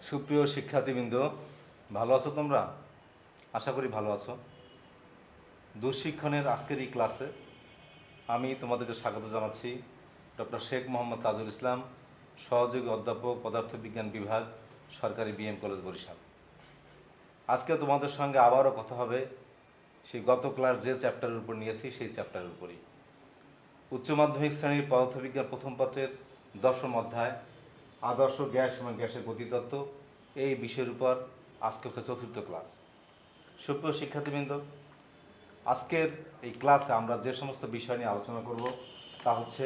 সুপ্রিয় শিক্ষার্থীবৃন্দ, ভালো আছো তোমরা? আশা করি ভালো আছো। দুঃশিক্ষণের আজকের এই ক্লাসে আমি তোমাদেরকে স্বাগত জানাচ্ছি। ডক্টর শেখ মোহাম্মদ তাজুল ইসলাম, সহযোগী অধ্যাপক, পদার্থবিজ্ঞান বিভাগ, সরকারি বিএম কলেজ বরিশাল। আজকে তোমাদের সঙ্গে আবারও কথা হবে সেই গত ক্লাস যে চ্যাপ্টারের উপর নিয়েছি সেই চ্যাপ্টারের উপরই। উচ্চ মাধ্যমিক শ্রেণীর পদার্থবিজ্ঞান প্রথম পত্রের 10ম অধ্যায় আদর্শ গ্যাস এবং গ্যাসের গতিতত্ত্ব, এই বিষয়ের উপর আজকে হচ্ছে 4র্থ ক্লাস। সুপ্রিয় শিক্ষার্থীবৃন্দ, আজকের এই ক্লাসে আমরা যে সমস্ত বিষয় নিয়ে আলোচনা করব তা হচ্ছে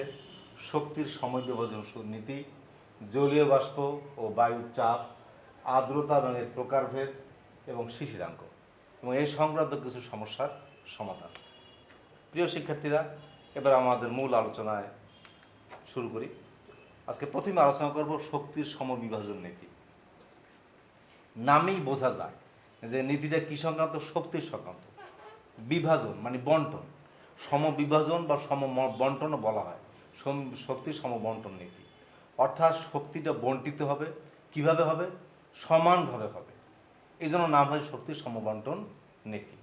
শক্তির সময় বিভাজন নীতি, জলীয় বাষ্প ও বায়ুর চাপ, আর্দ্রতা এবং এর প্রকারভেদ এবং শিশিরাঙ্ক এবং এই সংক্রান্ত কিছু সমস্যার সমাধান। প্রিয় শিক্ষার্থীরা, এবার আমাদের মূল আলোচনায় শুরু করি। আজকে প্রথমে আলোচনা করব শক্তির সমবিভাজন নীতি। নামেই বোঝা যায় যে নীতিটা কী সংক্রান্ত? শক্তির সংক্রান্ত। বিভাজন মানে বন্টন, সমবিভাজন বা বন্টনও বলা হয় শক্তির সমবন্টন নীতি। অর্থাৎ শক্তিটা বন্টিত হবে, কিভাবে হবে? সমানভাবে হবে। এই জন্য নাম হয় শক্তির সমবন্টন নীতি।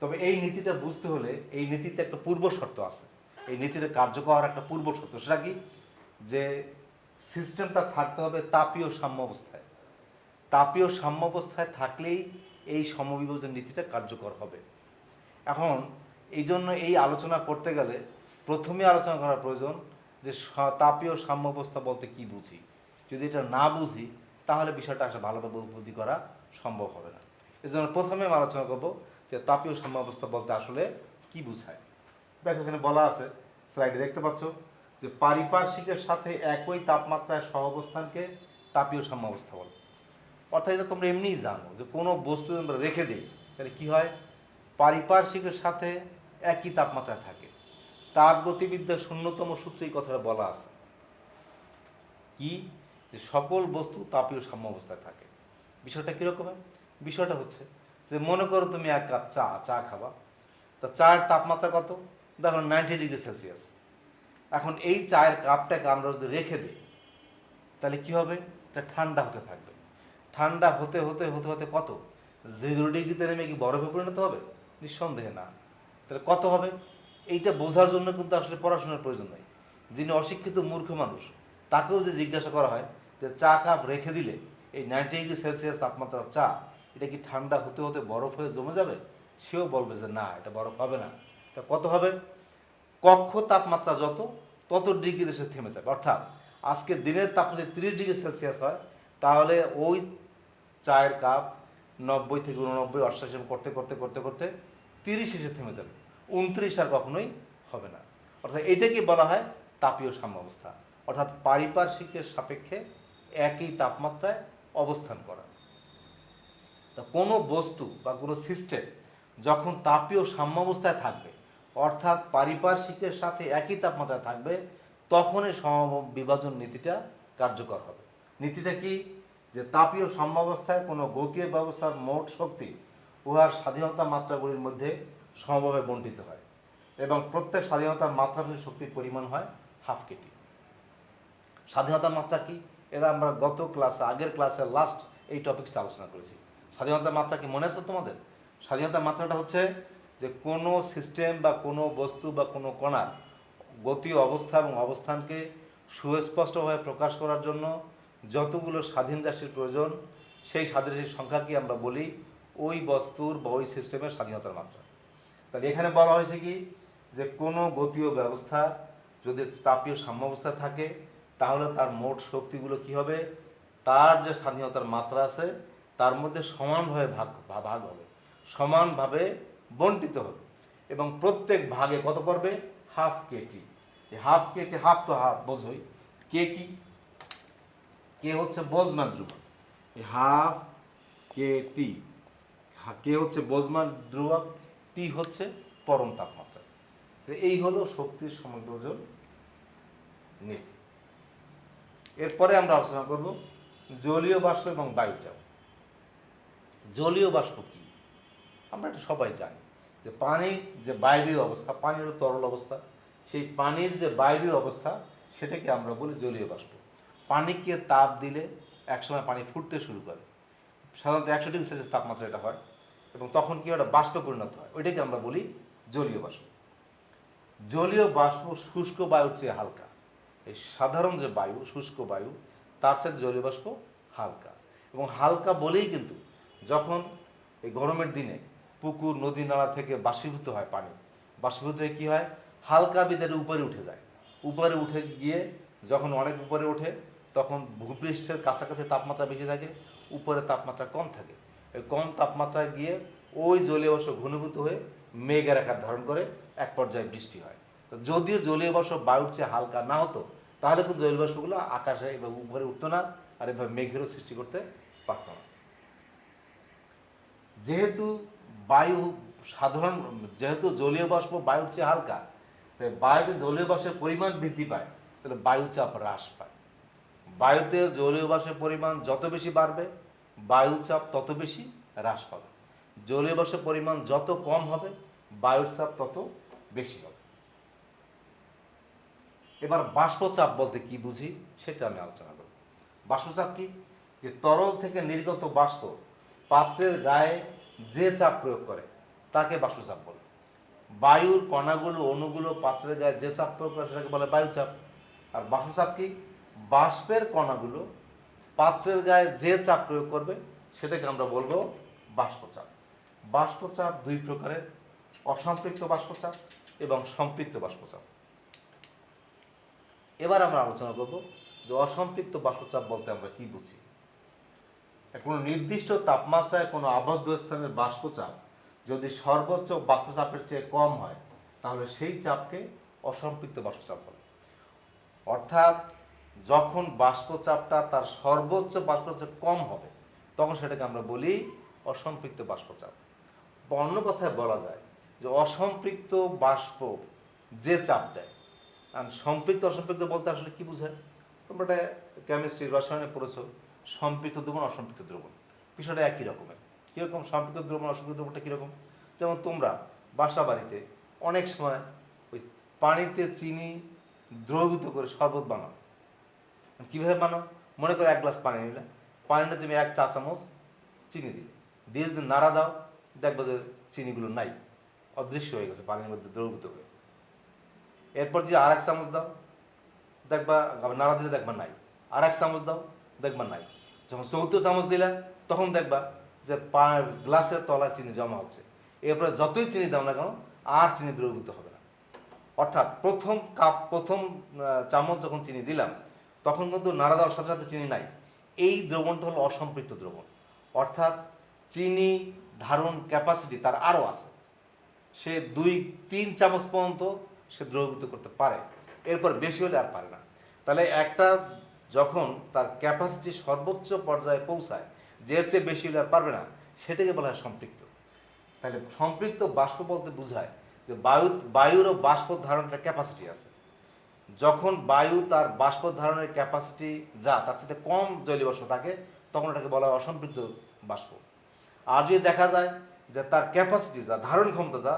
তবে এই নীতিটা বুঝতে হলে এই নীতিতে একটা পূর্ব শর্ত আছে। এই নীতিটা কার্যকর একটা পূর্ব শর্ত, সেটা কি? যে সিস্টেমটা থাকতে হবে তাপীয় সাম্য অবস্থায়। তাপীয় সাম্য অবস্থায় থাকলেই এই সমবিভাজন নীতিটা কার্যকর হবে। এখন এই জন্য এই আলোচনা করতে গেলে প্রথমে আলোচনা করা প্রয়োজন যে তাপীয় সাম্য অবস্থা বলতে কি বুঝি। যদি এটা না বুঝি তাহলে বিষয়টা আসলে ভালোভাবে উপলব্ধি করা সম্ভব হবে না। এই জন্য প্রথমে আমি আলোচনা করব যে তাপীয় সাম্য অবস্থা বলতে আসলে কি বুঝায়। দেখো, এখানে বলা আছে, স্লাইডে দেখতে পাচ্ছ যে পারিপার্শ্বিকের সাথে একই তাপমাত্রায় সহাবস্থানকে তাপীয় সাম্য অবস্থা বলে। অর্থাৎ এটা তোমরা এমনিই জানো যে কোনো বস্তু আমরা রেখে দিই তাহলে কী হয়? পারিপার্শ্বিকের সাথে একই তাপমাত্রায় থাকে। তাপ গতিবিদ্যার 0তম সূত্রে এই কথাটা বলা আছে কি? যে সকল বস্তু তাপীয় সাম্য অবস্থায় থাকে। বিষয়টা কীরকম হয়? বিষয়টা হচ্ছে যে মনে করো তুমি 1 কাপ চা খাবা, তা চায়ের তাপমাত্রা কত? দেখো 90 ডিগ্রি সেলসিয়াস। এখন এই চায়ের কাপটাকে আমরা যদি রেখে দিই তাহলে কী হবে? এটা ঠান্ডা হতে থাকবে। ঠান্ডা হতে হতে হতে হতে কত? 0 ডিগ্রিতে নেমে কি বরফে পরিণত হবে? নিঃসন্দেহে না। তাহলে কত হবে? এইটা বোঝার জন্য কিন্তু আসলে পড়াশোনার প্রয়োজন নেই। যিনি অশিক্ষিত মূর্খ মানুষ তাকেও যে জিজ্ঞাসা করা হয় যে চা কাপ রেখে দিলে এই 90 ডিগ্রি সেলসিয়াস তাপমাত্রার চা এটা কি ঠান্ডা হতে হতে বরফ হয়ে জমে যাবে? সেও বলবে যে না, এটা বরফ হবে না। তা কত হবে? কক্ষ তাপমাত্রা তত ডিগ্রিতে সে থেমে যাবে। অর্থাৎ আজকের দিনের তাপমাত্রা 30 ডিগ্রি সেলসিয়াস হয় তাহলে ওই চায়ের কাপ 90 থেকে 89 88 করতে করতে করতে করতে 30 এসে থেমে যাবে। 29 আর কখনোই হবে না। অর্থাৎ এটাকে বলা হয় তাপীয় সাম্য অবস্থা, অর্থাৎ পারিপার্শ্বিকের সাপেক্ষে একই তাপমাত্রায় অবস্থান করা। তা কোনো বস্তু বা কোনো সিস্টেম যখন তাপীয় সাম্য অবস্থায় থাকবে, অর্থাৎ পারিপার্শ্বিকের সাথে একই তাপমাত্রায় থাকবে, তখনই সমবিভাজন নীতিটা কার্যকর হবে। নীতিটা কি? যে তাপীয় সাম্যাবস্থায় কোনো গতীয় ব্যবস্থার মোট শক্তি উহার স্বাধীনতা মাত্রাগুলির মধ্যে সমভাবে বণ্টিত হয় এবং প্রত্যেক স্বাধীনতার মাত্রা শক্তির পরিমাণ হয় ½ কেটি। স্বাধীনতার মাত্রা কি? এটা আমরা গত ক্লাসে, আগের ক্লাসে লাস্ট এই টপিকসটা আলোচনা করেছি। স্বাধীনতার মাত্রা কি মনে আছে তোমাদের? স্বাধীনতার মাত্রাটা হচ্ছে যে কোনো সিস্টেম বা কোনো বস্তু বা কোনো কণার গতীয় অবস্থা এবং অবস্থানকে সুস্পষ্টভাবে প্রকাশ করার জন্য যতগুলো স্বাধীন রাশির প্রয়োজন, সেই স্বাধীন রাশির সংখ্যাকে আমরা বলি ওই বস্তুর বা ওই সিস্টেমের স্বাধীনতার মাত্রা। তাহলে এখানে বলা হয়েছে কি? যে কোনো গতীয় ব্যবস্থা যদি তাপীয় সাম্যাবস্থায় থাকে তাহলে তার মোট শক্তিগুলো কি হবে? তার যে স্বাধীনতার মাত্রা আছে তার মধ্যে সমানভাবে ভাগ হবে, সমানভাবে বণ্টিত হবে এবং প্রত্যেক ভাগে কত করবে? ½ কেটি। এই ½ কেটি, হাফ তো হাফ বোঝই। কে কি? কে হচ্ছে বোলজম্যান ধ্রুবক। এই ½ কেটি, কে হচ্ছে বোলজম্যান ধ্রুবক, টি হচ্ছে পরম তাপমাত্রা। এই হলো শক্তির সমবিভাজন নীতি। এরপরে আমরা আলোচনা করব জলীয় বাষ্প এবং বায়ুচাপ। জলীয় বাষ্প কি? আমরা এটা সবাই জানি যে পানির যে বায়বীয় অবস্থা, পানির তরল অবস্থা, সেই পানির যে বায়বীয় অবস্থা সেটাকে আমরা বলি জলীয় বাষ্প। পানিকে তাপ দিলে একসময় পানি ফুটতে শুরু করে, সাধারণত 100 ডিগ্রি সেলসিয়াস তাপমাত্রা এটা হয়, এবং তখন কি ওটা বাষ্পে পরিণত হয়, ওইটাকে আমরা বলি জলীয় বাষ্প। জলীয় বাষ্প শুষ্ক বায়ুর চেয়ে হালকা। এই সাধারণ যে বায়ু, শুষ্ক বায়ু, তার চেয়ে জলীয় বাষ্প হালকা। এবং হালকা বলেই কিন্তু যখন এই গরমের দিনে পুকুর নদী নালা থেকে বাষ্পীভূত হয় পানি, বাষ্পীভূত হয়ে কী হয়, হালকা বিদারে উপরে উঠে যায়। উপরে উঠে গিয়ে যখন অনেক উপরে ওঠে তখন ভূপৃষ্ঠের কাছাকাছি তাপমাত্রা বেশি থাকে, উপরে তাপমাত্রা কম থাকে। এই কম তাপমাত্রায় গিয়ে ওই জলীয় বাষ্প ঘনীভূত হয়ে মেঘের আকার ধারণ করে, এক পর্যায়ে বৃষ্টি হয়। তো যদিও জলীয় বাষ্প বায়ুর চেয়ে হালকা না হতো, তাহলে কিন্তু জলীয় বাষ্পগুলো আকাশে এভাবে উপরে উঠতো না, আর এভাবে মেঘেরও সৃষ্টি করতে পারত না। যেহেতু বায়ু যেহেতু জলীয় বাষ্প বায়ুর চেয়ে হালকা, তাই বায়ুতে জলীয় বাষ্পের পরিমাণ বৃদ্ধি পায়, তাহলে বায়ুচাপ হ্রাস পায়। বায়ুতে জলীয় বাষ্পের পরিমাণ যত বেশি বাড়বে, বায়ুচাপ তত বেশি হ্রাস পাবে। জলীয় বাষ্পের পরিমাণ যত কম হবে, বায়ুর চাপ তত বেশি হবে। এবার বাষ্পচাপ বলতে কি বুঝি সেটা আমি আলোচনা করব। বাষ্পচাপ কি? যে তরল থেকে নির্গত বাষ্প পাত্রের গায়ে যে চাপ প্রয়োগ করে তাকে বাষ্পচাপ বলে। বায়ুর কণাগুলো, অণুগুলো পাত্রের গায়ে যে চাপ প্রয়োগ করে সেটাকে বলে বায়ুচাপ। আর বাষ্পচাপ কি? বাষ্পের কণাগুলো পাত্রের গায়ে যে চাপ প্রয়োগ করবে সেটাকে আমরা বলবো বাষ্পচাপ। বাষ্পচাপ দুই প্রকারের, অসম্পৃক্ত বাষ্পচাপ এবং সম্পৃক্ত বাষ্পচাপ। এবার আমরা আলোচনা করব যে অসম্পৃক্ত বাষ্পচাপ বলতে আমরা কি বুঝি। কোনো নির্দিষ্ট তাপমাত্রায় কোনো আবদ্ধ স্থানের বাষ্পচাপ যদি সর্বোচ্চ বাষ্পচাপের চেয়ে কম হয়, তাহলে সেই চাপকে অসম্পৃক্ত বাষ্পচাপ বলে। অর্থাৎ যখন বাষ্পচাপটা তার সর্বোচ্চ বাষ্পচাপ কম হবে, তখন সেটাকে আমরা বলি অসম্পৃক্ত বাষ্পচাপ। অন্য কথায় বলা যায় যে অসম্পৃক্ত বাষ্প যে চাপ দেয়, আর সম্পৃক্ত অসম্পৃক্ত বলতে আসলে কি বোঝায়? তোমরা এটা কেমিস্ট্রি রসায়নে পড়েছো, সম্পৃক্ত দ্রবণ অসম্পৃক্ত দ্রবণ, বিষয়টা একই রকমের। কীরকম সম্পৃক্ত দ্রবণ অসম্পৃক্ত দ্রবণটা কীরকম? যেমন তোমরা বাসা বাড়িতে অনেক সময় ওই পানিতে চিনি দ্রবীভূত করে শরবত বানাও। কীভাবে বানাও? মনে করো 1 গ্লাস পানি নিলে, পানিতে তুমি 1 চা চামচ চিনি দিলে, দিয়ে যদি নাড়া দাও, দেখবো যে চিনিগুলো নাই, অদৃশ্য হয়ে গেছে পানির মধ্যে দ্রবীভূত হয়ে। এরপর যদি 1 চামচ দাও, দেখবা নাড়া দিলে দেখবা নাই, 1 চামচ দাও, দেখবা নাই। যখন 4র্থ চামচ দিলে তখন দেখবা যে গ্লাসের তলায় চিনি জমা হচ্ছে। এরপরে যতই চিনি দাও না কেন, আর চিনি দ্রবীভূত হবে না। অর্থাৎ প্রথম চামচ যখন চিনি দিলাম, তখন কিন্তু নাড়া দেওয়ার সাথে সাথে চিনি নাই। এই দ্রবণটা হলো অসম্পৃক্ত দ্রবণ। অর্থাৎ চিনি ধারণ ক্যাপাসিটি তার আরও আছে, সে 2-3 চামচ পর্যন্ত সে দ্রবীভূত করতে পারে, এরপর বেশি হলে আর পারে না। তাহলে একটা যখন তার ক্যাপাসিটি সর্বোচ্চ পর্যায়ে পৌঁছায়, যে চেয়ে বেশি হলে আর পারবে না, সেটাকে বলা হয় সম্পৃক্ত। তাহলে সম্পৃক্ত বাষ্প বলতে বোঝায় যে বায়ুরও বাষ্প ধারণের ক্যাপাসিটি আছে। যখন বায়ু তার বাষ্প ধারণের ক্যাপাসিটি যা তার সাথে কম জলীয় বাষ্প থাকে, তখন এটাকে বলা হয় অসম্পৃক্ত বাষ্প। আর যদি দেখা যায় যে তার ক্যাপাসিটি যা, ধারণ ক্ষমতা,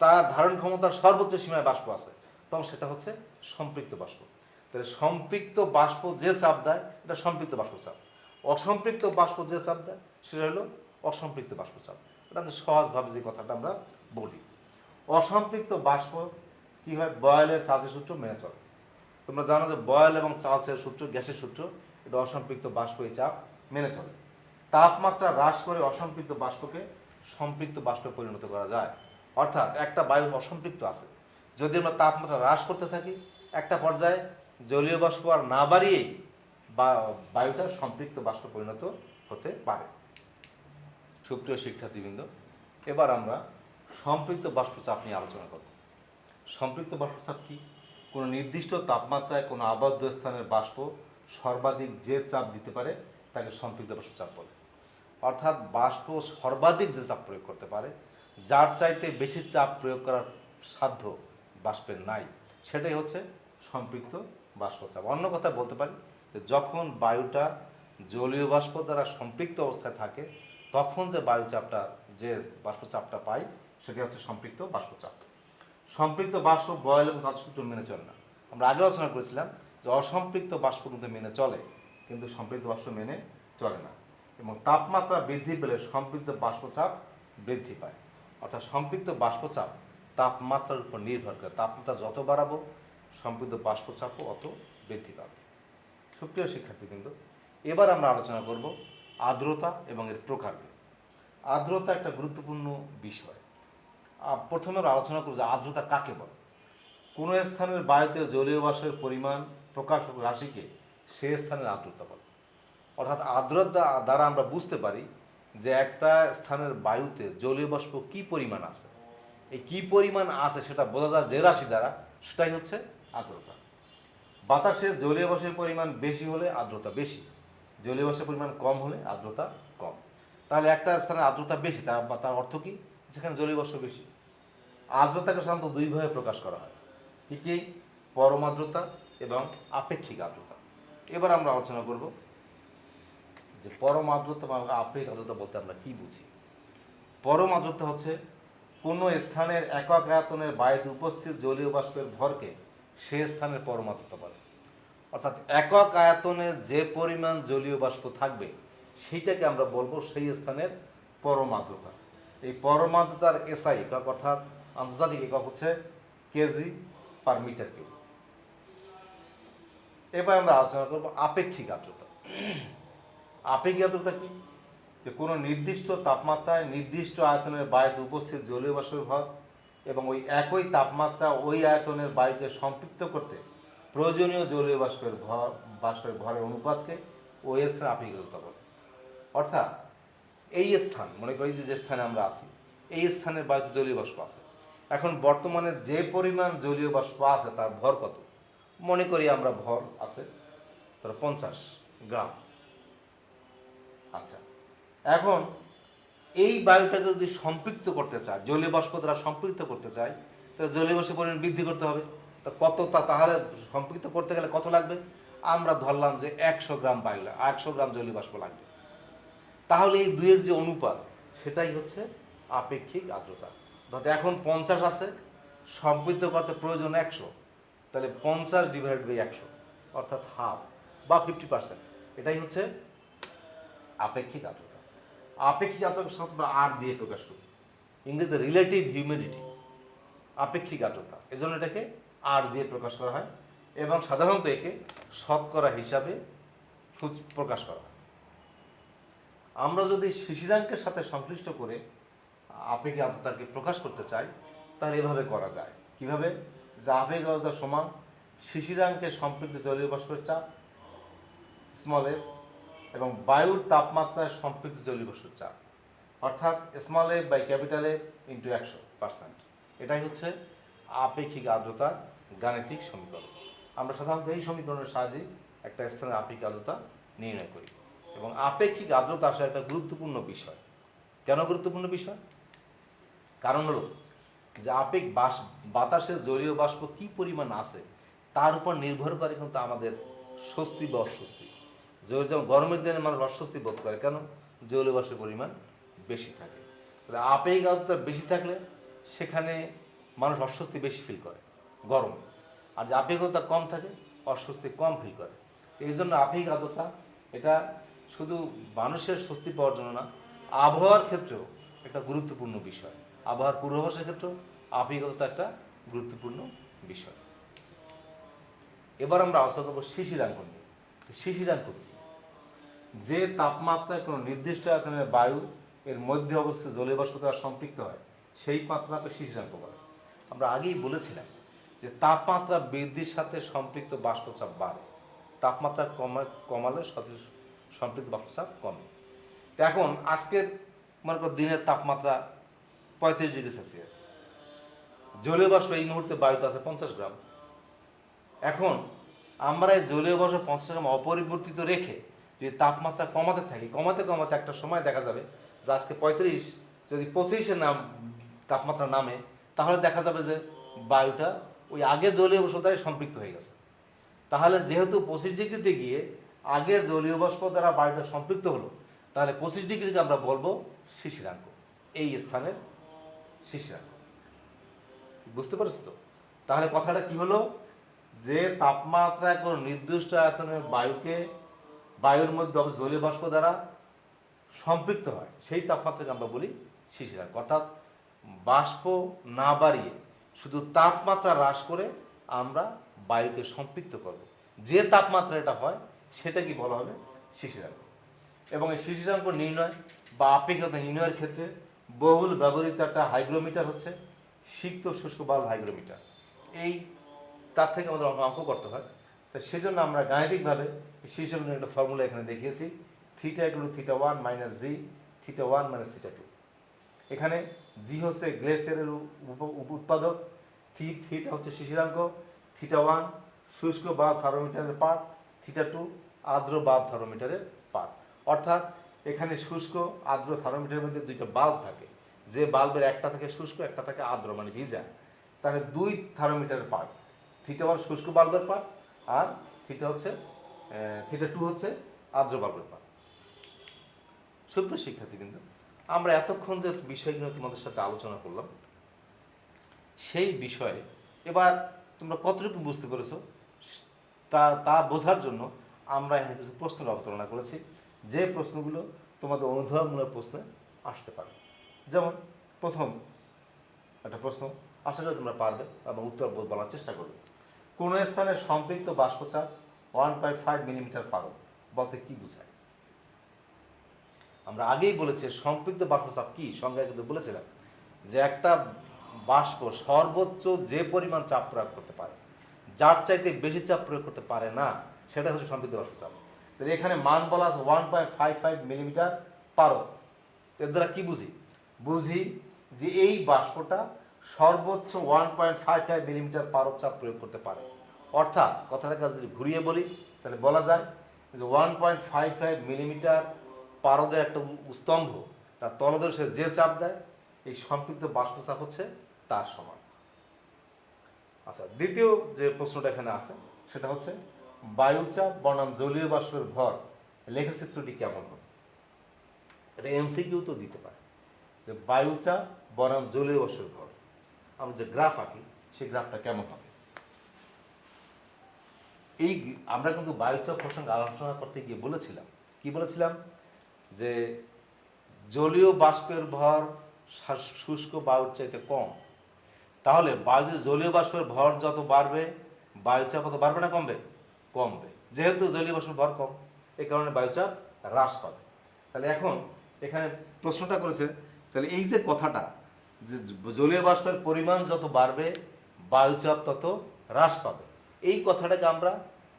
তার ধারণ ক্ষমতার সর্বোচ্চ সীমায় বাষ্প আছে, তখন সেটা হচ্ছে সম্পৃক্ত বাষ্প। তাহলে সম্পৃক্ত বাষ্প যে চাপ দেয় এটা সম্পৃক্ত বাষ্পচাপ, অসম্পৃক্ত বাষ্প যে চাপ দেয় সেটা হলো অসম্পৃক্ত বাষ্পচাপ। এটা আমি সহজভাবে যে কথাটা আমরা বলি। অসম্পৃক্ত বাষ্প কি হয়? বয়েলের চার্লসের সূত্র মেনে চলে। তোমরা জানো যে বয়েল এবং চার্লসের সূত্র, গ্যাসের সূত্র, এটা অসম্পৃক্ত বাষ্প এই চাপ মেনে চলে। তাপমাত্রা হ্রাস করে অসম্পৃক্ত বাষ্পকে সম্পৃক্ত বাষ্পে পরিণত করা যায়। অর্থাৎ একটা বায়ু অসম্পৃক্ত আছে, যদি আমরা তাপমাত্রা হ্রাস করতে থাকি, একটা পর্যায়ে জলীয় বাষ্প আর না বাড়িয়েই বায়ুটা সম্পৃক্ত বাষ্পে পরিণত হতে পারে। সুপ্রিয় শিক্ষার্থীবৃন্দ, এবার আমরা সম্পৃক্ত বাষ্পচাপ নিয়ে আলোচনা করব। সম্পৃক্ত বাষ্পচাপ কি? কোনো নির্দিষ্ট তাপমাত্রায় কোনো আবদ্ধ স্থানের বাষ্প সর্বাধিক যে চাপ দিতে পারে তাকে সম্পৃক্ত বাষ্পচাপ বলে। অর্থাৎ বাষ্প সর্বাধিক যে চাপ প্রয়োগ করতে পারে, যার চাইতে বেশি চাপ প্রয়োগ করার সাধ্য বাষ্পের নাই, সেটাই হচ্ছে সম্পৃক্ত বাষ্পচাপ। অন্য কথা বলতে পারি যে যখন বায়ুটা জলীয় বাষ্প দ্বারা সম্পৃক্ত অবস্থায় থাকে, তখন যে বায়ুচাপটা, যে বাষ্পচাপটা পাই, সেটি হচ্ছে সম্পৃক্ত বাষ্পচাপ। সম্পৃক্ত বাষ্প বয়েল এবং চার্লস সূত্র মেনে চলে না। আমরা আগে আলোচনা করেছিলাম যে অসম্পৃক্ত বাষ্প কিন্তু মেনে চলে। কিন্তু সম্পৃক্ত বাষ্প মেনে চলে না। এবং তাপমাত্রা বৃদ্ধি পেলে সম্পৃক্ত বাষ্পচাপ বৃদ্ধি পায়। অর্থাৎ সম্পৃক্ত বাষ্পচাপ তাপমাত্রার উপর নির্ভর করে। তাপমাত্রা যত বাড়াবো সম্পৃক্ত বাষ্পচাপও অত বৃদ্ধি পাবে। সুপ্রিয় শিক্ষার্থী, কিন্তু এবার আমরা আলোচনা করব আর্দ্রতা এবং এর প্রকার। আর্দ্রতা একটা গুরুত্বপূর্ণ বিষয়। প্রথমে আমরা আলোচনা করব যে আর্দ্রতা কাকে বলে। কোনো স্থানের বায়ুতে জলীয় বাষ্পের পরিমাণ প্রকাশক রাশিকে সে স্থানের আর্দ্রতা বলে। অর্থাৎ আর্দ্রতা দ্বারা আমরা বুঝতে পারি যে একটা স্থানের বায়ুতে জলীয় বাষ্প কী পরিমাণ আছে। এই কী পরিমাণ আছে সেটা বোঝা যায় যে রাশি দ্বারা, সেটাই হচ্ছে আর্দ্রতা। বাতাসের জলীয় বাষ্পের পরিমাণ বেশি হলে আর্দ্রতা বেশি, জলীয় বাষ্পের পরিমাণ কম হলে আর্দ্রতা কম। তাহলে একটা স্থানের আর্দ্রতা বেশি, তার অর্থ কি? যেখানে জলীয় বাষ্প বেশি। আর্দ্রতাকে সাধারণত দুইভাবে প্রকাশ করা হয়, কি কি? পরম আর্দ্রতা এবং আপেক্ষিক আর্দ্রতা। এবার আমরা আলোচনা করব যে পরম আর্দ্রতা বা আপেক্ষিক আর্দ্রতা বলতে আমরা কি বুঝি। পরম আর্দ্রতা হচ্ছে কোনো স্থানের একক আয়তনের বায়ুতে উপস্থিত জলীয় বাষ্পের ভরকে সে স্থানের পরম আর্দ্রতা বলে। অর্থাৎ একক আয়তনের যে পরিমাণ জলীয় বাষ্প থাকবে সেইটাকে আমরা বলবো সেই স্থানের পরম আর্দ্রতা। এই পরম আর্দ্রতার এসআই একক অর্থাৎ আন্তর্জাতিক একক হচ্ছে কেজি পার মিটার কিউব। এবার আমরা আলোচনা করব আপেক্ষিক আর্দ্রতা। আপেক্ষিক আর্দ্রতা কি? যে কোনো নির্দিষ্ট তাপমাত্রায় নির্দিষ্ট আয়তনের বায়ুতে উপস্থিত জলীয় বাষ্পের ভর এবং ওই একই তাপমাত্রা ওই আয়তনের বায়ুকে সম্পৃক্ত করতে প্রয়োজনীয় জলীয় বাষ্পের ভরের অনুপাতকে ওই স্থানে আপেক্ষিক আর্দ্রতা বলে। অর্থাৎ এই স্থান, মনে করি যে স্থানে আমরা আছি, এই স্থানের বায়ুতে জলীয় বাষ্প আছে। এখন বর্তমানে যে পরিমাণ জলীয় বাষ্প আছে তার ভর কত? মনে করি আমরা ভর আছে ধরো 50 গ্রাম। আচ্ছা, এখন এই বায়ুটাকে যদি সম্পৃক্ত করতে চায়, জলীয় বাষ্প দ্বারা সম্পৃক্ত করতে চায়, তাহলে জলীয় বাষ্পের পরিমাণ বৃদ্ধি করতে হবে। তা তাহলে সম্পৃক্ত করতে গেলে কত লাগবে? আমরা ধরলাম যে 100 গ্রাম বায়ু, 100 গ্রাম জলীয় বাষ্প লাগবে। তাহলে এই দুইয়ের যে অনুপাত সেটাই হচ্ছে আপেক্ষিক আর্দ্রতা। ধরতে এখন 50 আছে, সম্পৃক্ত করতে প্রয়োজন 100, তাহলে 50 ডিভাইড বাই 100 অর্থাৎ হাফ বা 50%, এটাই হচ্ছে আপেক্ষিক আর্দ্রতা। আপেক্ষিক আর্দ্রতা আমরা আর দিয়ে প্রকাশ করি, ইংরেজিতে রিলেটিভ হিউমিডিটি। আপেক্ষিক আর্দ্রতা, এজন্য এটাকে আর দিয়ে প্রকাশ করা হয় এবং সাধারণত একে শতকরা হিসাবে প্রকাশ করা হয়। আমরা যদি শিশিরাঙ্কের সাথে সংশ্লিষ্ট করে আপেক্ষিক আর্দ্রতাকে প্রকাশ করতে চাই তাহলে এভাবে করা যায়। কিভাবে? যে আপেক্ষিক আর্দ্রতা সমান শিশিরাঙ্কের সম্পৃক্ত জলীয় বাষ্পের চাপ স্মল এফ এবং বায়ুর তাপমাত্রায় সম্পৃক্ত জলীয় বাষ্পের চাপ, অর্থাৎ small F by capital F into 100%। এটাই হচ্ছে আপেক্ষিক আর্দ্রতার গাণিতিক সমীকরণ। আমরা সাধারণত এই সমীকরণের সাহায্যে একটা স্থানের আপেক্ষিক আর্দ্রতা নির্ণয় করি। এবং আপেক্ষিক আর্দ্রতা আসলে একটা গুরুত্বপূর্ণ বিষয়। কেন গুরুত্বপূর্ণ বিষয়? কারণ হলো যে বাতাসের জলীয় বাষ্প কি পরিমাণ আছে তার উপর নির্ভর করে কিন্তু আমাদের স্বস্তি বা অস্বস্তি। যেমন গরমের দিনে মানুষ অস্বস্তি বোধ করে, কেন? জলীয় বাষ্পের পরিমাণ বেশি থাকে। তাহলে আপেক্ষিক আর্দ্রতা বেশি থাকলে সেখানে মানুষ অস্বস্তি বেশি ফিল করে গরম, আর যে আপেক্ষিক আর্দ্রতা কম থাকে অস্বস্তি কম ফিল করে। এই জন্য আপেক্ষিক আর্দ্রতা এটা শুধু মানুষের স্বস্তি পাওয়ার জন্য না, আবহাওয়ার ক্ষেত্রেও একটা গুরুত্বপূর্ণ বিষয়। আবহাওয়ার পূর্বাভাসের ক্ষেত্রেও আপেক্ষিক আর্দ্রতা একটা গুরুত্বপূর্ণ বিষয়। এবার আমরা আলোচনা করবো শিশিরাঙ্ক নিয়ে। শিশিরাঙ্ক কি? যে তাপমাত্রায় কোনো নির্দিষ্ট আয়তনের বায়ু এর মধ্যে অবস্থিত জলীয় বাষ্প দ্বারা সম্পৃক্ত হয় সেই মাত্রাকে শিশিরাঙ্ক বলে। আমরা আগেই বলেছিলাম যে তাপমাত্রা বৃদ্ধির সাথে সম্পৃক্ত বাষ্পচাপ বাড়ে, তাপমাত্রা কমালে সম্পৃক্ত বাষ্পচাপ কমে। তো এখন আজকের মনে করো দিনের তাপমাত্রা 35 ডিগ্রি সেলসিয়াস, জলীয় বাষ্প এই মুহূর্তে বায়ুতে আছে 50 গ্রাম। এখন আমরা এই জলীয় বাষ্প 50 গ্রাম অপরিবর্তিত রেখে যদি তাপমাত্রা কমাতে থাকি, কমাতে কমাতে একটা সময় দেখা যাবে যে আজকে 35, যদি 25-এ তাপমাত্রা নামে, তাহলে দেখা যাবে যে বায়ুটা ওই আগে জলীয় বাষ্প দ্বারা সম্পৃক্ত হয়ে গেছে। তাহলে যেহেতু 25 ডিগ্রিতে গিয়ে আগে জলীয় বাষ্প দ্বারা বায়ুটা সম্পৃক্ত হলো, তাহলে 25 ডিগ্রিকে আমরা বলবো শিশিরাঙ্ক, এই স্থানের শিশিরাঙ্ক। বুঝতে পারছো তো? তাহলে কথাটা কি হলো? যে তাপমাত্রায় কোনো নির্দিষ্ট আয়তনের বায়ুকে বায়ুর মধ্যে জলীয় বাষ্প দ্বারা সম্পৃক্ত হয় সেই তাপমাত্রাকে আমরা বলি শিশিরাঙ্ক। অর্থাৎ বাষ্প না বাড়িয়ে শুধু তাপমাত্রা হ্রাস করে আমরা বায়ুকে সম্পৃক্ত করব, যে তাপমাত্রা এটা হয় সেটা কি বলা হবে শিশিরাঙ্ক। এবং এই শিশিরাঙ্ক নির্ণয় বা আপেক্ষিকতা নির্ণয়ের ক্ষেত্রে বহুল ব্যবহৃত একটা হাইগ্রোমিটার হচ্ছে সিক্ত শুষ্ক বাল্ব হাইগ্রোমিটার। এই তার থেকে আমাদের অঙ্ক করতে হয়, তাই সেজন্য আমরা গাণিতিকভাবে শিশিরাঙ্কের একটা ফর্মুলা এখানে দেখিয়েছি, theta equal to theta 1 minus g theta 1 minus theta 2। এখানে জি হচ্ছে গ্লেসিয়ারের উৎপাদক, থিটা হচ্ছে শিশিরাঙ্ক, থিটা 1 শুষ্ক বাল্ব থার্মোমিটারের পার্ট, থিটা 2 আর্দ্র বাল্ব থার্মোমিটারের পার্ট। অর্থাৎ এখানে শুষ্ক আর্দ্র থার্মোমিটারের মধ্যে দুইটা বাল্ব থাকে, যে বাল্বের একটা থাকে শুষ্ক একটা থাকে আর্দ্র মানে ভিজা, তাহলে দুই থার্মোমিটারের পার্ট, থিটা 1 শুষ্ক বাল্বের পার্ট আর থিটা 2 হচ্ছে আর্দ্র বাল্বের পার্ট। সুপ্রিয় শিক্ষার্থী, কিন্তু আমরা এতক্ষণ যে বিষয়গুলো তোমাদের সাথে আলোচনা করলাম সেই বিষয়ে এবার তোমরা কতটুকু বুঝতে পেরেছো তা বোঝার জন্য আমরা এখানে কিছু প্রশ্নের অবতারণা করেছি, যে প্রশ্নগুলো তোমাদের অনুধাবনমূলক প্রশ্নে আসতে পারে। যেমন প্রথম একটা প্রশ্ন, আশা করি তোমরা পারবে এবং উত্তর বলার চেষ্টা করবে। কোন স্থানে সম্পৃক্ত বাষ্পচাপ 1.5 মিলিমিটার পারদ বলতে কি বোঝায়? আমরা আগেই বলেছি সম্পৃক্ত বাষ্পচাপ কি, সংজ্ঞা কিন্তু বলেছিলাম যে একটা বাষ্প সর্বোচ্চ যে পরিমাণ চাপ প্রয়োগ করতে পারে, যার চাইতে বেশি চাপ প্রয়োগ করতে পারে না, সেটা হচ্ছে সম্পৃক্ত বাষ্পচাপ। তাহলে এখানে মান বলা আছে 1.55 মিলিমিটার পারদ। এর দ্বারা কি বুঝি যে এই বাষ্পটা সর্বোচ্চ 1.55 মিলিমিটার পারদ চাপ প্রয়োগ করতে পারে। অর্থাৎ কথাটাকে যদি ঘুরিয়ে বলি তাহলে বলা যায় যে 1.55 মিলিমিটার পারদের একটা স্তম্ভ, তার তলদেশে যে চাপ দেয় এই সম্পৃক্ত বাষ্পচাপ হচ্ছে তার সমান। আচ্ছা, দ্বিতীয় যে প্রশ্নটা এখানে আছে সেটা হচ্ছে বায়ুচাপ বনাম জলীয় বাষ্পের ভর লেখচিত্রটি কেমন হবে? এটা এমসিকিউ তো দিতে পারে যে বায়ুচাপ বনাম জলীয় বাষ্পের ভর, আমরা যে গ্রাফ আঁকি সেই গ্রাফটা কেমন হবে। এই আমরা কিন্তু বায়ুচাপ প্রসঙ্গে আলোচনা করতে গিয়ে বলেছিলাম যে জলীয় বাষ্পের ভর শুষ্ক বায়ুর চাইতে কম, তাহলে জলীয় বাষ্পের ভর যত বাড়বে বায়ুচাপ তত বাড়বে না কমবে। যেহেতু জলীয় বাষ্পের ভর কম এই কারণে বায়ুচাপ হ্রাস পাবে। তাহলে এখন এখানে প্রশ্নটা করেছে, তাহলে এই যে কথাটা যে জলীয় বাষ্পের পরিমাণ যত বাড়বে বায়ুচাপ তত হ্রাস পাবে, এই কথাটাকে আমরা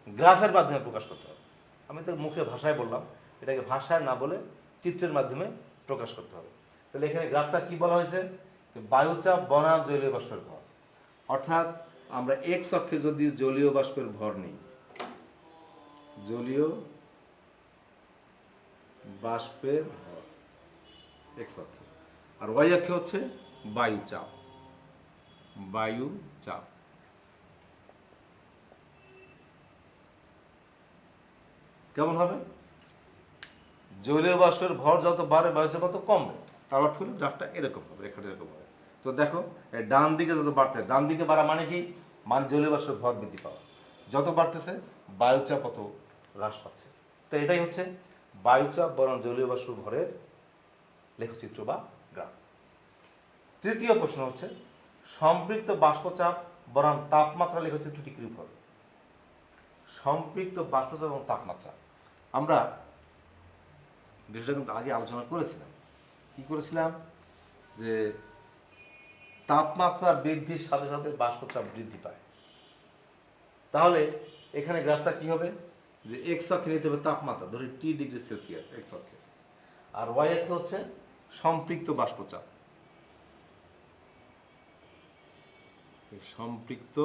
গ্রাফের মাধ্যমে প্রকাশ করতে হবে। আমি তো মুখে ভাষায় বললাম, এটাকে ভাষায় না বলে চিত্রের মাধ্যমে প্রকাশ করতে হবে। তাহলে এখানে গ্রাফটা কি বলা হয়েছে যে বায়ুচাপ বনাম জলীয় বাষ্পের ভর। অর্থাৎ আমরা এক্স অক্ষে যদি জলীয় বাষ্পের ভর নিই, জলীয় বাষ্পের ভর এক্স অক্ষে, আর ওয়াই অক্ষে হচ্ছে বায়ুচাপ কেমন হবে? জলীয় বাষ্পের ভর যত বাড়ে বায়ুচাপ তত কমবে। তার অর্থ হলো গ্রাফটা এরকম হবে, রেখাটা এরকম হবে। তো দেখো ডান দিকে যত বাড়ছে, ডান দিকে বাড়া মানে কি, মানে জলীয় বাষ্পের ভর বৃদ্ধি পাওয়া, যত বাড়তেছে বায়ুচাপ তত হ্রাস পাচ্ছে। তো এটাই হচ্ছে বায়ুচাপ বনাম জলীয় বাষ্পের ভরের লেখচিত্র বা গ্রাফ। তৃতীয় প্রশ্ন হচ্ছে সম্পৃক্ত বাষ্পচাপ বনাম তাপমাত্রা লেখচিত্রটি কিরূপ হবে? সম্পৃক্ত বাষ্পচাপ এবং তাপমাত্রা আমরা বিষয়টা কিন্তু আগে আলোচনা করেছিলাম। কি করেছিলাম যে তাপমাত্রা বৃদ্ধির সাথে সাথে বাষ্পচাপ বৃদ্ধি পায়। তাহলে এখানে গ্রাফটা কি হবে যে এক্স অক্ষে নিতে হবে তাপমাত্রা, ধরি টি ডিগ্রি সেলসিয়াস এক্স অক্ষে, আর ওয়াই অক্ষে হচ্ছে সম্পৃক্ত বাষ্পচাপ। সম্পৃক্ত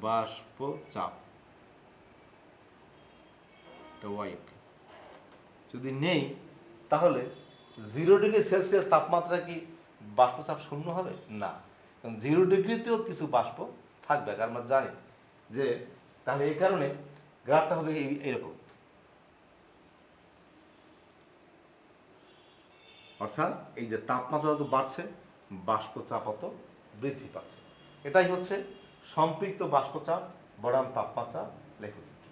বাষ্পচাপ ওয়াই অক্ষে যদি নেই, তাহলে 0 ডিগ্রি সেলসিয়াস তাপমাত্রা কি বাষ্পচাপ শূন্য হবে? না, কারণ 0 ডিগ্রিতেও কিছু বাষ্প থাকবে, কারণ আমরা জানি যে, তাহলে এই কারণে গ্রাফটা হবে এরকম। অর্থাৎ এই যে তাপমাত্রা যত বাড়ছে বাষ্পচাপ তত বৃদ্ধি পাচ্ছে। এটাই হচ্ছে সম্পৃক্ত বাষ্পচাপ বনাম তাপমাত্রা লেখচিত্র।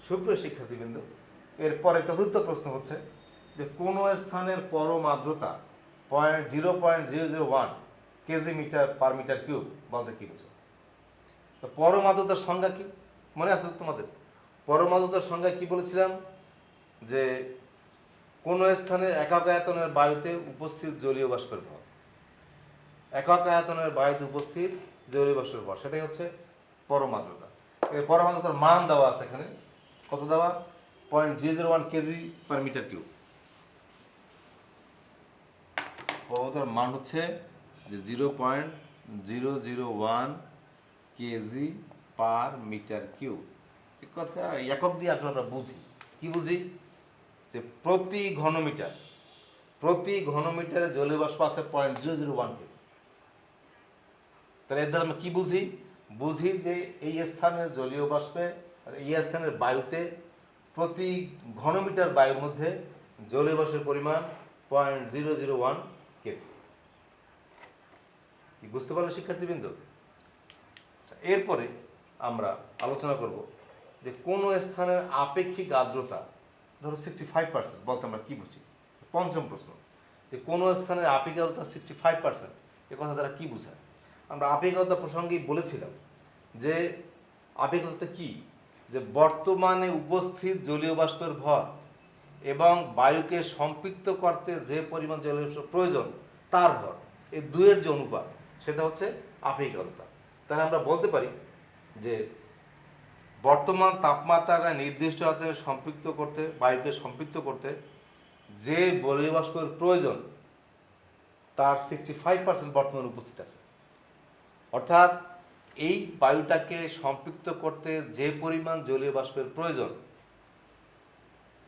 সুপ্রিয় শিক্ষার্থীবৃন্দ, এরপরে চতুর্থ প্রশ্ন হচ্ছে যে কোনো স্থানের পরম আর্দ্রতা 0.001 KG metre per metre cube বলতে কি বুঝো? তো পরম আর্দ্রতার সংজ্ঞা কি মনে আছে তোমাদের? পরম আর্দ্রতার সংজ্ঞা কি বলেছিলাম? যে কোনো স্থানের একক আয়তনের বায়ুতে উপস্থিত জলীয় বাষ্পের ভর, একক আয়তনের বায়ুতে উপস্থিত জলীয় বাষ্পের ভর, সেটাই হচ্ছে পরম আর্দ্রতা। এই পরম আর্দ্রতার মান দেওয়া আছে এখানে, কত দেওয়া? 0.001 কেজি পার মিটার কিউব। পরমতার মান হচ্ছে যে 0.001 কেজি পার মিটার কিউব। এই কথা একক দিয়ে আসলে আমরা বুঝি, কি বুঝি? যে প্রতি ঘনমিটারে জলীয় বাষ্প আছে 0.001 কেজি। তাহলে এর দ্বারা আমরা কি বুঝি? বুঝি যে এই স্থানের জলীয় বাষ্পে আর এই স্থানের বায়ুতে প্রতি ঘনমিটার বায়ুর মধ্যে জলীয় বাষ্পের পরিমাণ 0.001 কেজি। কি বুঝতে পারলে শিক্ষার্থীবৃন্দ? আচ্ছা, এরপরে আমরা আলোচনা করব যে কোন স্থানের আপেক্ষিক আর্দ্রতা ধরো 65% বলতে আমরা কি বুঝি। পঞ্চম প্রশ্ন, যে কোন স্থানের আপেক্ষিক আর্দ্রতা 65%, এ কথা দ্বারা কি বোঝায়? আমরা আপেক্ষিক আর্দ্রতা প্রসঙ্গে বলেছিলাম যে আপেক্ষিক আর্দ্রতা কি? যে বর্তমানে উপস্থিত জলীয় বাষ্পের ভর এবং বায়ুকে সম্পৃক্ত করতে যে পরিমাণ জলীয় বাষ্প প্রয়োজন তার ভর, এই দুয়ের যে অনুপাত, সেটা হচ্ছে আপেক্ষিক আর্দ্রতা। তাহলে আমরা বলতে পারি যে বর্তমান তাপমাত্রা নির্দিষ্ট আয়তনে সম্পৃক্ত করতে, বায়ুকে সম্পৃক্ত করতে যে জলীয় বাষ্পের প্রয়োজন তার 65% বর্তমানে উপস্থিত আছে। অর্থাৎ এই বায়ুটাকে সম্পৃক্ত করতে যে পরিমাণ জলীয় বাষ্পের প্রয়োজন,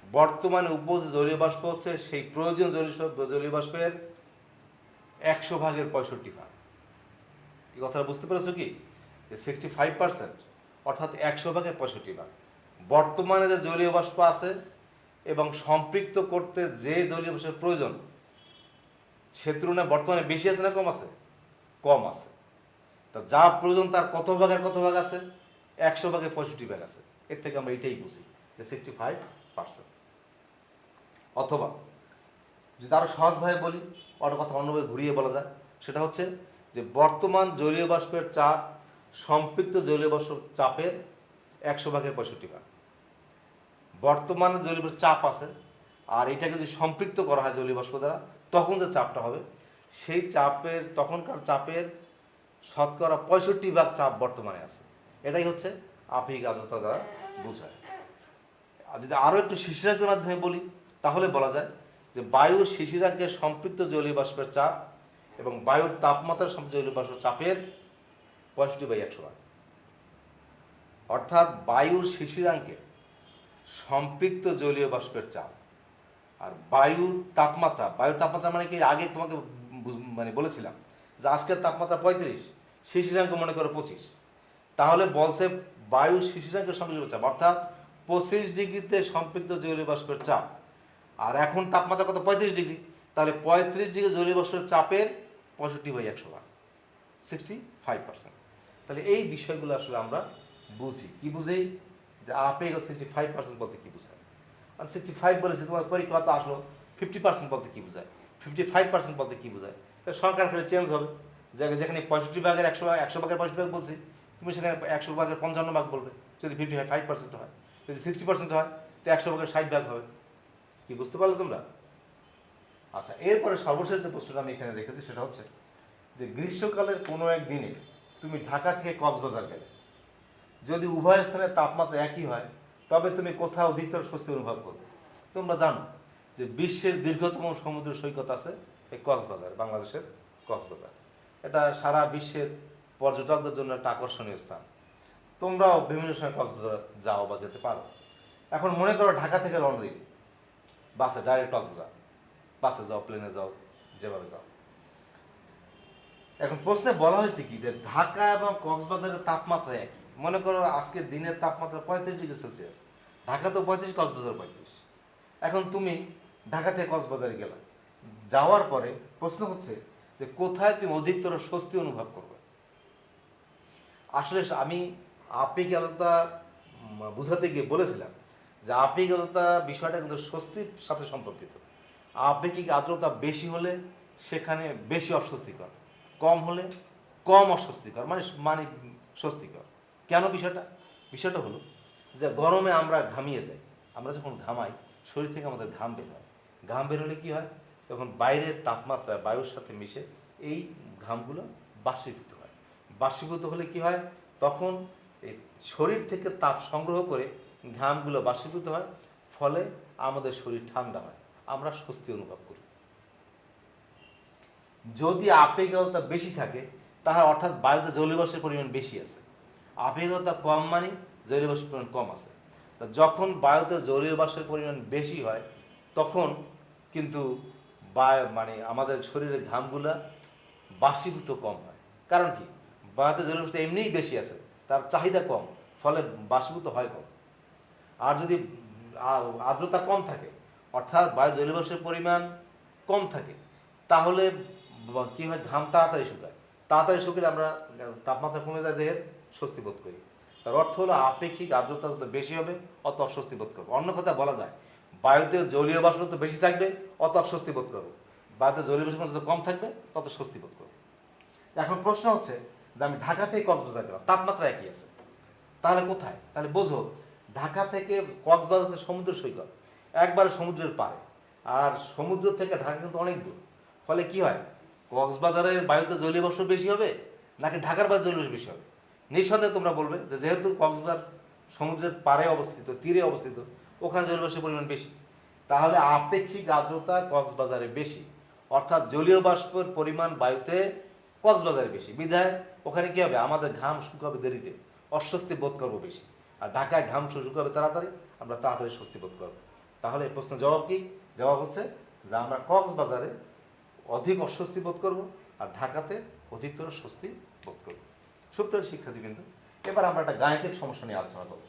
বর্তমানে উপস্থিত জলীয় বাষ্প হচ্ছে সেই প্রয়োজন জলীয় বাষ্পের 100/65 এই কথাটা বুঝতে পেরেছো কি? যে 65% অর্থাৎ 100/65 বর্তমানে যে জলীয় বাষ্প আছে এবং সম্পৃক্ত করতে যে জলীয় বাষ্পের প্রয়োজন, সে তুলনায় বর্তমানে বেশি আছে না কম আছে? কম আছে। তা যা প্রয়োজন তার কত ভাগ আছে? 100/65 আছে। এর থেকে আমরা এটাই বুঝি যে 65%। অথবা যদি আরো সহজভাবে বলি, ওটা কথা অন্যভাবে ঘুরিয়ে বলা যায়, সেটা হচ্ছে যে বর্তমান জলীয় বাষ্পের চাপ সম্পৃক্ত জলীয় বাষ্প চাপের 100/65। বর্তমানে জলীয় বাষ্পের চাপ আছে, আর এটাকে যদি সম্পৃক্ত করা হয় জলীয় বাষ্প দ্বারা, তখন যে চাপটা হবে সেই চাপের, তখনকার চাপের 65% চাপ বর্তমানে আছে। এটাই হচ্ছে আপেক্ষিক আর্দ্রতা দ্বারা বোঝায়। আর যদি আরও একটু শিশিরাঙ্কের মাধ্যমে বলি, তাহলে বলা যায় যে বায়ুর শিশিরাঙ্কের সম্পৃক্ত জলীয় বাষ্পের চাপ এবং বায়ুর তাপমাত্রার জলীয় বাষ্পের চাপের 65/100। অর্থাৎ বায়ুর শিশিরাঙ্কে সম্পৃক্ত জলীয় বাষ্পের চাপ আর বায়ুর তাপমাত্রা মানে কি? আগে তোমাকে মানে বলেছিলাম যে আজকের তাপমাত্রা 35, শিশিরাঙ্ক মনে করো 25, তাহলে বলছে বায়ুর শিশিরাঙ্কের সম্পৃক্ত চাপ অর্থাৎ 25 ডিগ্রিতে সম্পৃক্ত জলীয় বাষ্পের চাপ, আর এখন তাপমাত্রা কত? 35 ডিগ্রি। তাহলে 35 ডিগ্রি জলীয় বাষ্পের চাপের 65/100, 65%। তাহলে এই বিষয়গুলো আসলে আমরা বুঝি। কি বুঝি? যে আপেক্ষিক 65% বলতে কি বোঝায়? আর 65 বলেছে, তোমার পরীক্ষা আসলো 50% বলতে কি বোঝায়, 55% বলতে কি বোঝায়? তাহলে সংখ্যার ফলে চেঞ্জ হবে। যেখানে 65/100 বলছি, তুমি সেখানে 100/55 বলবে যদি 55% হয়। যদি 60% হয় তো 100/60 হবে। কি বুঝতে পারলে তোমরা? আচ্ছা, এরপরে সর্বশেষ যে প্রশ্নটা আমি এখানে রেখেছি সেটা হচ্ছে যে গ্রীষ্মকালের কোনো এক দিনে তুমি ঢাকা থেকে কক্সবাজার গেলে, যদি উভয় স্থানের তাপমাত্রা একই হয় তবে তুমি কোথাও অধিকতর স্বস্তি অনুভব করবে? তোমরা জানো যে বিশ্বের দীর্ঘতম সমুদ্র সৈকত আছে এই কক্সবাজার, বাংলাদেশের কক্সবাজার। এটা সারা বিশ্বের পর্যটকদের জন্য একটা আকর্ষণীয় স্থান। তোমরাও বিভিন্ন সময় কক্সবাজার যাও বা যেতে পারো। এখন মনে করো ঢাকা থেকে লন্ডন বাসে ডাইরেক্ট কক্সবাজার, বাসে যাও, প্লেনে যাও, যেভাবে যাও। এখন প্রশ্নে বলা হয়েছে কি যে ঢাকা এবং কক্সবাজারের তাপমাত্রা একই। মনে করো আজকের দিনের তাপমাত্রা 35°C, ঢাকা তো 35, কক্সবাজার 35। এখন তুমি ঢাকা থেকে কক্সবাজারে গেলা, যাওয়ার পরে প্রশ্ন হচ্ছে যে কোথায় তুমি অধিকতর স্বস্তি অনুভব করবে? আসলে আমি আপেক্ষিক আর্দ্রতা বোঝাতে গিয়ে বলেছিলাম যে আপেক্ষিক আর্দ্রতা বিষয়টা কিন্তু স্বস্তির সাথে সম্পর্কিত। আপেক্ষিক আর্দ্রতা বেশি হলে সেখানে বেশি অস্বস্তিকর, কম হলে কম অস্বস্তিকর, মানে মানে স্বস্তিকর। কেন বিষয়টা হলো যে গরমে আমরা ঘামিয়ে যাই, আমরা যখন ঘামাই শরীর থেকে আমাদের ঘাম বের হয়, ঘাম বের হলে কী হয়, তখন বাইরের তাপমাত্রা বায়ুর সাথে মিশে এই ঘামগুলো বাষ্পীভূত হয়। বাষ্পীভূত হলে কি হয়, তখন এই শরীর থেকে তাপ সংগ্রহ করে ঘামগুলো বাষ্পীভূত হয়, ফলে আমাদের শরীর ঠান্ডা হয়, আমরা স্বস্তি অনুভব করি। যদি আপেক্ষিক আর্দ্রতা বেশি থাকে তাহলে অর্থাৎ বায়ুতে জলীয় বাষ্পের পরিমাণ বেশি আছে, আপেক্ষিক আর্দ্রতা কম মানে জলীয় বাষ্পের পরিমাণ কম আছে। তা যখন বায়ুতে জলীয় বাষ্পের পরিমাণ বেশি হয় তখন কিন্তু মানে আমাদের শরীরের ঘামগুলা বাষ্পীভূত কম হয়। কারণ কি, বায়ুতে জলীয় বাষ্প এমনিই বেশি আছে, তার চাহিদা কম, ফলে বাষ্পীভূত হয় কম। আর যদি আর্দ্রতা কম থাকে অর্থাৎ বায়ু জলীয় বাষ্পের পরিমাণ কম থাকে তাহলে কী হয়, ঘাম তাড়াতাড়ি শুকালে আমরা তাপমাত্রা কমে যায়, দেহের স্বস্তি বোধ করি। তার অর্থ হলো আপেক্ষিক আর্দ্রতা যত বেশি হবে অত অস্বস্তি বোধ করবো। অন্য কথা বলা যায়, বায়ুতে জলীয় বাষ্প যত বেশি থাকবে অত অস্বস্তি বোধ করবো, বায়ুতে জলীয় বাষ্প যত কম থাকবে তত স্বস্তি বোধ করবো। এখন প্রশ্ন হচ্ছে যে আমি ঢাকা থেকে কক্সবাজার গেলাম, তাপমাত্রা একই আছে, তাহলে কোথায়? তাহলে বোঝো, ঢাকা থেকে কক্সবাজার হচ্ছে সমুদ্র সৈকত, একবারে সমুদ্রের পাড়ে, আর সমুদ্র থেকে ঢাকা কিন্তু অনেক দূর। ফলে কি হয়, কক্সবাজারের বায়ুতে জলীয় বাষ্প বেশি হবে নাকি ঢাকার বায়ুতে জলীয় বাষ্প বেশি হবে? নিঃসন্দেহে তোমরা বলবে যে যেহেতু কক্সবাজার সমুদ্রের পাড়ে অবস্থিত, তীরে অবস্থিত, ওখানে জলীয় বাষ্পের পরিমাণ বেশি, তাহলে আপেক্ষিক আর্দ্রতা কক্সবাজারে বেশি, অর্থাৎ জলীয় বাষ্পের পরিমাণ বায়ুতে কক্সবাজারে বেশি, বিধায় ওখানে কি হবে, আমাদের ঘাম শুকাবে দেরিতে, অস্বস্তি বোধ করবো বেশি। আর ঢাকায় ঘাম শুকাবে তাড়াতাড়ি, আমরা তাড়াতাড়ি স্বস্তি বোধ করবো। তাহলে এই প্রশ্নের জবাব কি? জবাব হচ্ছে যে আমরা কক্সবাজারে অধিক অস্বস্তি বোধ করবো আর ঢাকাতে অধিকতর স্বস্তি বোধ করবো। সুপ্রিয় শিক্ষার্থীবৃন্দ, এবার আমরা একটা গাণিতিক সমস্যা নিয়ে আলোচনা করব।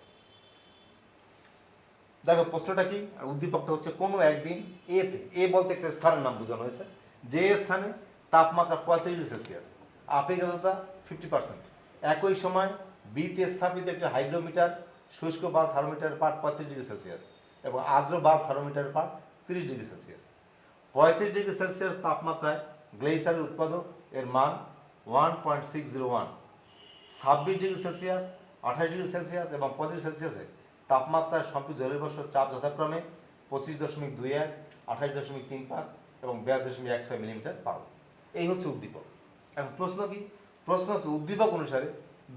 দেখো প্রশ্নটা কি, উদ্দীপকটা হচ্ছে কোনো একদিন এ বলতে একটা স্থানের নাম বোঝানো হয়েছে, যে স্থানে তাপমাত্রা 35 ডিগ্রি সেলসিয়াস, আপেক্ষিক আর্দ্রতা 50%, একই সময় বিতে স্থাপিত একটি হাইগ্রোমিটার, শুষ্ক বাল্ব থার্মোমিটারের পাঠ 35 ডিগ্রি সেলসিয়াস এবং আর্দ্র বাল্ব থার্মোমিটারের পাঠ 30 ডিগ্রি সেলসিয়াস। 35 ডিগ্রি সেলসিয়াস তাপমাত্রায় গ্লেসিয়ারের উৎপাদক এর মান 1.601, 26 ডিগ্রি সেলসিয়াস, 28 ডিগ্রি সেলসিয়াস এবং 35 সেলসিয়াসে তাপমাত্রায় সম্পৃক্ত জলীয় বাষ্পের চাপ যথাক্রমে 25.21, 28.35 এবং 42.16 মিলিমিটার পাবো। এই হচ্ছে উদ্দীপক। এখন প্রশ্ন কি? প্রশ্ন হচ্ছে উদ্দীপক অনুসারে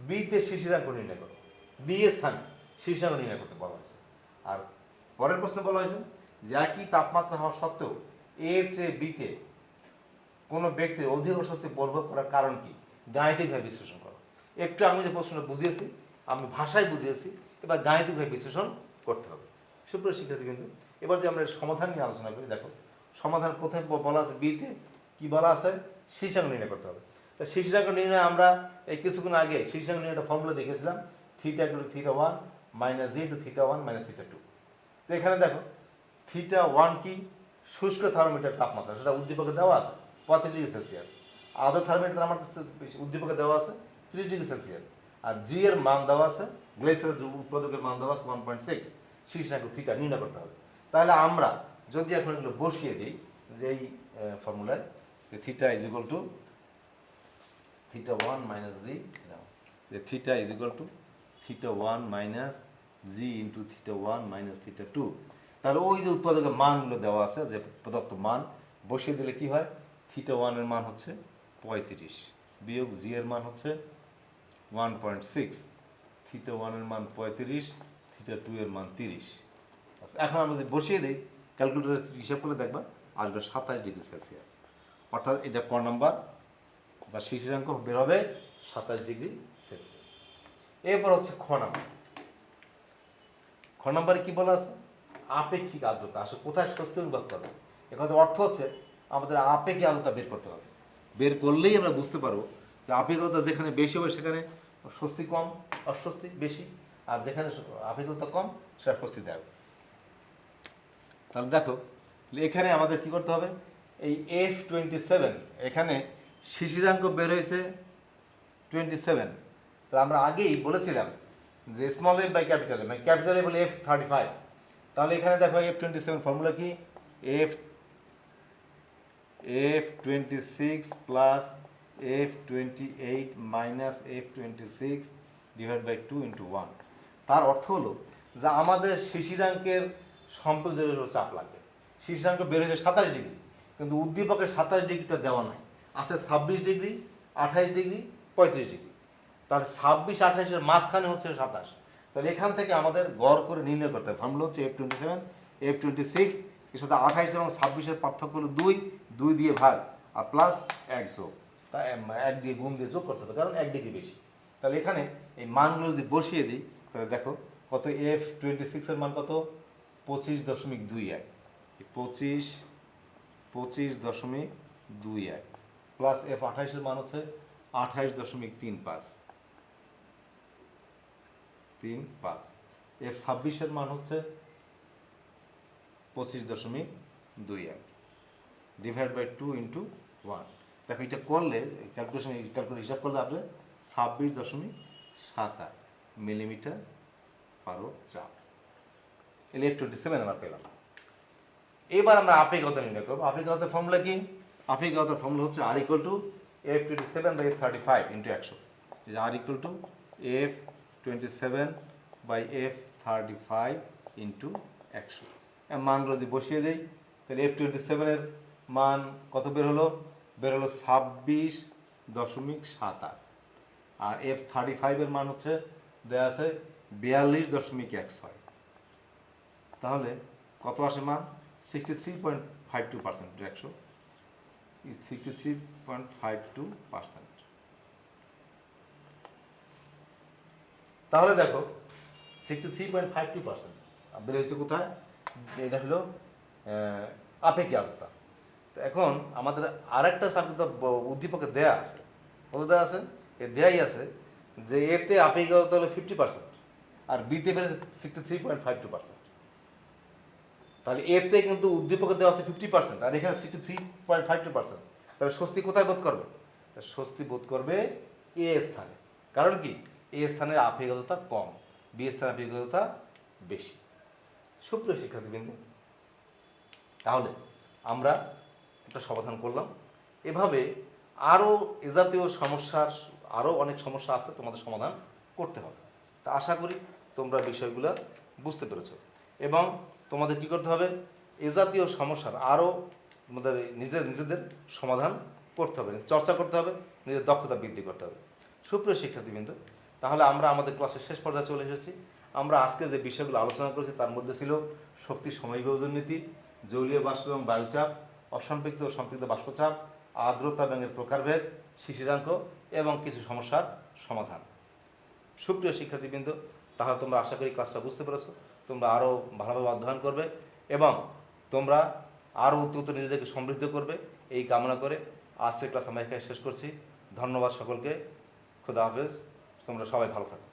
বিতে শিশিরাঙ্ক নির্ণয় করো। বি এর স্থানে শিশিরাঙ্ক নির্ণয় করতে বলা হয়েছে। আর পরের প্রশ্নে বলা হয়েছে যে একই তাপমাত্রা হওয়া সত্ত্বেও এর চেয়ে বিতে কোনো ব্যক্তির অধিক অস্বস্তি বোধ করার কারণ কি, গাণিতিকভাবে বিশ্লেষণ করো। একটু আমি যে প্রশ্নটা বুঝিয়েছি, আমি ভাষায় বুঝিয়েছি, এবার গাণিতিকভাবে বিশ্লেষণ করতে হবে। সুপ্রিয় শিক্ষার্থীবৃন্দ, এবার যে আমরা সমাধান নিয়ে আলোচনা করি, দেখো সমাধান প্রথমে বলা আছে বিতে কি বলা আছে, শিশিরাঙ্ক নির্ণয় করতে হবে। তো শিশিরাঙ্ক নির্ণয় আমরা এই কিছুক্ষণ আগে শিশিরাঙ্ক নির্ণয়টা ফর্মুলা দেখেছিলাম, থিটা টু থিটা 1 মাইনাস জি টু থিটা 1 মাইনাস থিটা 2। তো এখানে দেখো থিটা 1 কি, শুষ্ক থার্মোমিটার তাপমাত্রা, সেটা উদ্দীপকে দেওয়া আছে 35 ডিগ্রি সেলসিয়াস। আর্দ্র থার্মোমিটার আমার উদ্দীপকে দেওয়া আছে 30 ডিগ্রি সেলসিয়াস। আর জি এর মান দেওয়া আছে, গ্লেসিয়ারের উৎপাদকের মান দেওয়া আছে 1.6, শিশিরাঙ্ক থিটা নির্ণয় করতে হবে। তাহলে আমরা যদি এখন এগুলো বসিয়ে দিই যে এই ফর্মুলায়, theta is equal to theta 1 minus g, theta is equal to theta 1 minus g into theta 1 minus theta 2, তাহলে ওই যে উৎপাদকের মানগুলো দেওয়া আছে, যে প্রদত্ত মান বসিয়ে দিলে কি হয়, থিটা 1 এর মান হচ্ছে 35 বিয়োগ জি এর মান হচ্ছে 1.6, থিটা 1 এর মান 35, থিটা 2 এর মান 30। এখন আমরা যদি বসিয়ে দিই ক্যালকুলেটর হিসাব করে দেখবা আসবে 27 ডিগ্রি সেলসিয়াস, অর্থাৎ এটা ক নাম্বার, তার শিশিরাঙ্ক বের হবে 27 ডিগ্রি সেলসিয়াস। এরপর হচ্ছে খ নাম্বার। খ নাম্বারে কি বলা আছে, আপেক্ষিক আর্দ্রতা আসলে কোথায় স্বস্তি অনুভব করবে, এখানে অর্থ হচ্ছে আমাদের আপেক্ষিক আর্দ্রতা বের করতে হবে। বের করলেই আমরা বুঝতে পারবো যে আপেক্ষিক আর্দ্রতা যেখানে বেশি হবে সেখানে স্বস্তি কম, অস্বস্তি বেশি, আর যেখানে আপেক্ষিক আর্দ্রতা কম সেটা স্বস্তি দেয়। তাহলে দেখো এখানে আমাদের কি করতে হবে, এই F27 এখানে শিশিরাঙ্ক বের হয়েছে 27, তাহলে আমরা আগেই বলেছিলাম যে small F by capital F, মানে ক্যাপিটাল এফ হলে F35, তাহলে এখানে দেখো F27 ফর্মুলা কি, F26 plus F28 minus F26 divide by 2 into 1। তার অর্থ হলো যে আমাদের শিশিরাঙ্কের সম্পর্কের চাপ লাগবে। শিশিরাঙ্ক বের হয়েছে 27 ডিগ্রি, কিন্তু উদ্দীপকের 27 ডিগ্রিটা দেওয়া নাই, আছে 26 ডিগ্রি, 28 ডিগ্রি, 35 ডিগ্রি। তাহলে 26 28-এর মাঝখানে হচ্ছে 27। তাহলে এখান থেকে আমাদের গড় করে নির্ণয় করতে হবে। ফর্মুলা হচ্ছে F27 F26 এর সাথে 28 এবং 26-এর পার্থক্য হলো 2, 2 দিয়ে ভাগ আর প্লাস 1 যোগ, তা 1 দিয়ে গুণ দিয়ে যোগ করতে হবে, কারণ 1 ডিগ্রি বেশি। তাহলে এখানে এই মানগুলো যদি বসিয়ে দিই তাহলে দেখো কত, F26 এর মান কত, 25.21, 25.21 প্লাস F28 এর মান হচ্ছে 28.35, F26 এর মান হচ্ছে 25.21 ডিভাইড বাই 2 ইন্টু 1। দেখো এটা করলে ক্যালকুলেশন হিসাব করলে আপনি 26.78 মিলিমিটার পারদ চাপ। এলে F27 আমরা পেলাম। এবার আমরা আপেক্ষতা নির্ণয় করবো। আপেক্ষতার ফর্মুলা কি? আপেক্ষতার ফর্মুলা হচ্ছে R = F27 by F35 into 100। R = F27 by F35 into 100। মানগুলো যদি বসিয়ে দেই তাহলে F27 এর মান কত বের হলো? বের হলো 26.78, আর F35 এর মান হচ্ছে দেওয়া আছে 42.16। তাহলে কত আসে মান? 63.52%, 100 63.52%। তাহলে দেখো 63.52% বের হয়েছে কোথায়? এটা হলো আপেক্ষিক আর্দ্রতা। তো এখন আমাদের আরেকটা সাবজেক্ট উদ্দীপকে দেয়া আছে, কত দেওয়া আছে? দেয়াই আছে যে এতে আপেক্ষিক আর্দ্রতা হলো 50% আর বিতে বেড়েছে 63.52%। তাহলে এতে কিন্তু উদ্দীপকে দেওয়া আছে 50% আর এখানে 63.52%। তাহলে স্বস্তি কোথায় বোধ করবে? স্বস্তি বোধ করবে এ স্থানে। কারণ কি? এ স্থানের আপেক্ষিকতা কম, বি স্থানের আপেক্ষিকতা বেশি। সুপ্রিয় শিক্ষার্থীবৃন্দ, তাহলে আমরা একটা সমাধান করলাম। এভাবে আরও এ জাতীয় সমস্যার আরও অনেক সমস্যা আছে, তোমাদের সমাধান করতে হবে। তা আশা করি তোমরা বিষয়গুলো বুঝতে পেরেছো এবং তোমাদের কী করতে হবে? এ জাতীয় সমস্যার আরও তোমাদের নিজেদের সমাধান করতে হবে, চর্চা করতে হবে, নিজের দক্ষতা বৃদ্ধি করতে হবে। সুপ্রিয় শিক্ষার্থীবৃন্দ, তাহলে আমরা আমাদের ক্লাসের শেষ পর্যায়ে চলে এসেছি। আমরা আজকে যে বিষয়গুলো আলোচনা করেছি তার মধ্যে ছিল শক্তির সমবিভাজন নীতি, জলীয় বাষ্প এবং বায়ুচাপ, অসম্পৃক্ত ও সম্পৃক্ত বাষ্পচাপ, আর্দ্রতা এবং এর প্রকারভেদ, শিশিরাঙ্ক এবং কিছু সমস্যার সমাধান। সুপ্রিয় শিক্ষার্থীবৃন্দ, তাহলে তোমরা আশা করি ক্লাসটা বুঝতে পেরেছো। তোমরা আরও ভালোভাবে অধ্যয়ন করবে এবং তোমরা আরও উত্তর নিজেদেরকে সমৃদ্ধ করবে, এই কামনা করে আজকের ক্লাস আমরা এখানে শেষ করছি। ধন্যবাদ সকলকে। খুদা হাফেজ। তোমরা সবাই ভালো থাকো।